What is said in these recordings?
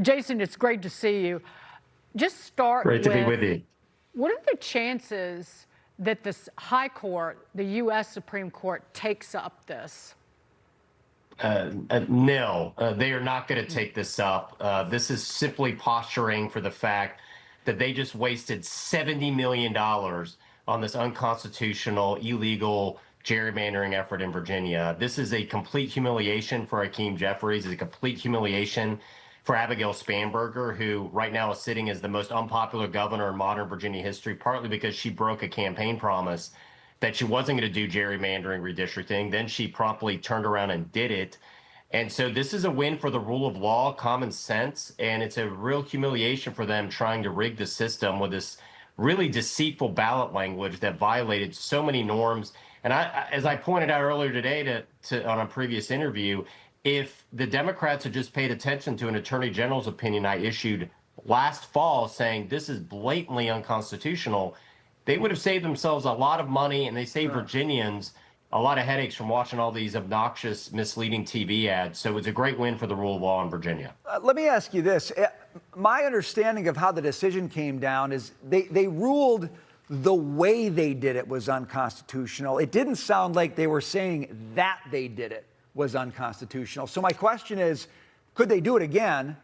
Jason, it's great to see you. Just start Great to be with you. What are the chances that the High Court, the U.S. Supreme Court, takes up this? Nil. They are not going to take this up. This is simply posturing for the fact that they just wasted $70 million on this unconstitutional, illegal gerrymandering effort in Virginia. This is a complete humiliation for Hakeem Jeffries. It's a complete humiliation for Abigail Spanberger, who right now is sitting as the most unpopular governor in modern Virginia history, partly because she broke a campaign promise that she wasn't going to do gerrymandering, redistricting. Then she promptly turned around and did it. And so this is a win for the rule of law, common sense, and it's a real humiliation for them trying to rig the system with this really deceitful ballot language that violated so many norms. And as I pointed out earlier today on a previous interview, if the Democrats had just paid attention to an attorney general's opinion I issued last fall saying this is blatantly unconstitutional, they would have saved themselves a lot of money, and they saved Virginians a lot of headaches from watching all these obnoxious, misleading TV ads. So it's a great win for the rule of law in Virginia. Let me ask you this. My understanding of how the decision came down is they ruled the way they did it was unconstitutional. It didn't sound like they were saying that they did it was unconstitutional. So my question is, could they do it again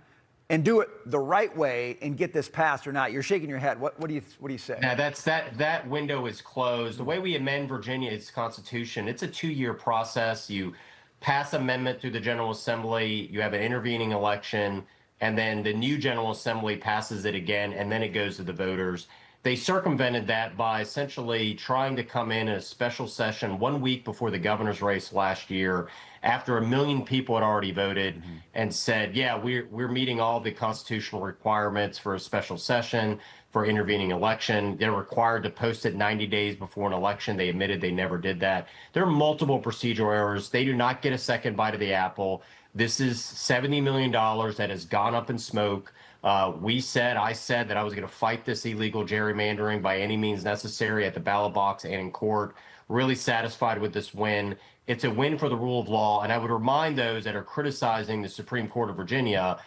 and do it the right way and get this passed or not? You're shaking your head. What do you say? Yeah, that window is closed. The way we amend Virginia's constitution, it's a 2-year process. You pass amendment through the General Assembly, you have an intervening election, and then the new General Assembly passes it again, and then it goes to the voters. They circumvented that by essentially trying to come in a special session 1 week before the governor's race last year, after 1 million people had already voted, and said, yeah, we're meeting all the constitutional requirements for a special session, for intervening election. They're required to post it 90 days before an election. They admitted they never did that. There are multiple procedural errors. They do not get a second bite of the apple. This is $70 million that has gone up in smoke. I said that I was going to fight this illegal gerrymandering by any means necessary at the ballot box and in court. Really satisfied with this win. It's a win for the rule of law. And I would remind those that are criticizing the Supreme Court of Virginia,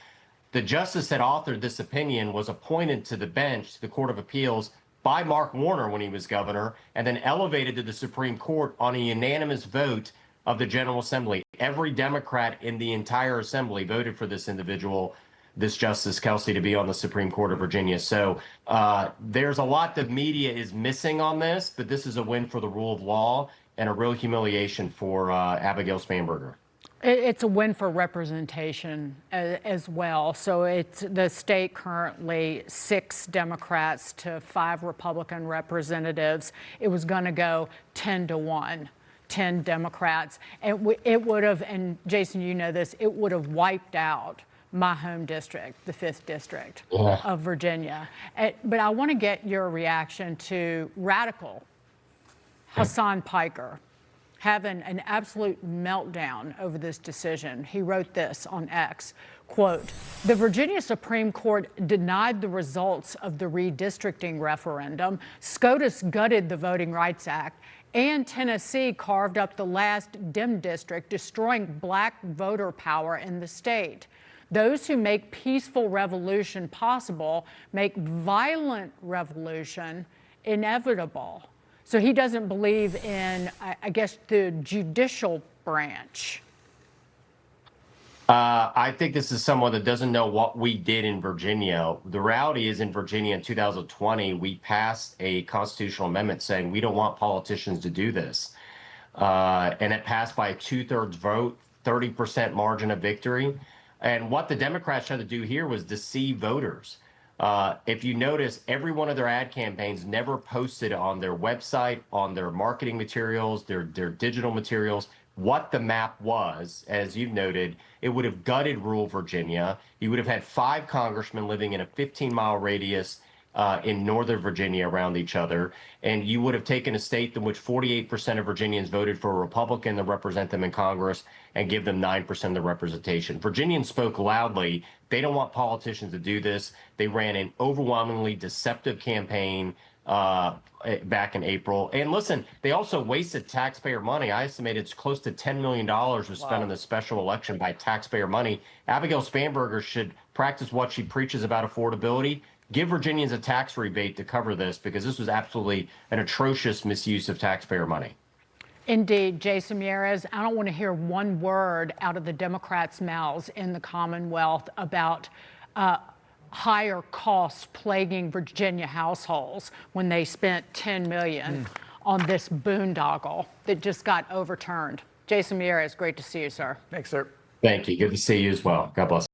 the justice that authored this opinion was appointed to the bench, to the Court of Appeals, by Mark Warner when he was governor, and then elevated to the Supreme Court on a unanimous vote of the General Assembly. Every Democrat in the entire assembly voted for this individual, this Justice Kelsey, to be on the Supreme Court of Virginia. So there's a lot the media is missing on this, but this is a win for the rule of law and a real humiliation for Abigail Spanberger. It's a win for representation as well. So it's the state currently 6 Democrats to 5 Republican representatives. It was going to go 10-1. 10 Democrats. And it would have, and Jason, you know this, it would have wiped out my home district, the 5th district of Virginia. But I want to get your reaction to radical Hassan Piker having an absolute meltdown over this decision. He wrote this on X, quote, "The Virginia Supreme Court denied the results of the redistricting referendum. SCOTUS gutted the Voting Rights Act, and Tennessee carved up the last Dem district, destroying black voter power in the state. Those who make peaceful revolution possible make violent revolution inevitable." So he doesn't believe in, I guess, the judicial branch. I think this is someone that doesn't know what we did in Virginia. The reality is, in Virginia in 2020, we passed a constitutional amendment saying we don't want politicians to do this. And it passed by a 2/3 vote, 30% margin of victory. And what the Democrats tried to do here was deceive voters. If you notice, every one of their ad campaigns never posted on their website, on their marketing materials, their digital materials, what the map was. As you've noted, it would have gutted rural Virginia. You would have had 5 congressmen living in a 15-mile radius in northern Virginia around each other, and you would have taken a state in which 48% of Virginians voted for a Republican to represent them in Congress and give them 9% of the representation. Virginians spoke loudly. They don't want politicians to do this. They ran an overwhelmingly deceptive campaign back in April. And listen, they also wasted taxpayer money. I estimate it's close to $10 million was spent on this special election by taxpayer money. Abigail Spanberger should practice what she preaches about affordability. Give Virginians a tax rebate to cover this, because this was absolutely an atrocious misuse of taxpayer money. Indeed, Jason Miyares, I don't want to hear one word out of the Democrats' mouths in the Commonwealth about higher costs plaguing Virginia households when they spent $10 million on this boondoggle that just got overturned. Jason Miyares, great to see you, sir. Thanks, sir. Thank you. Good to see you as well. God bless.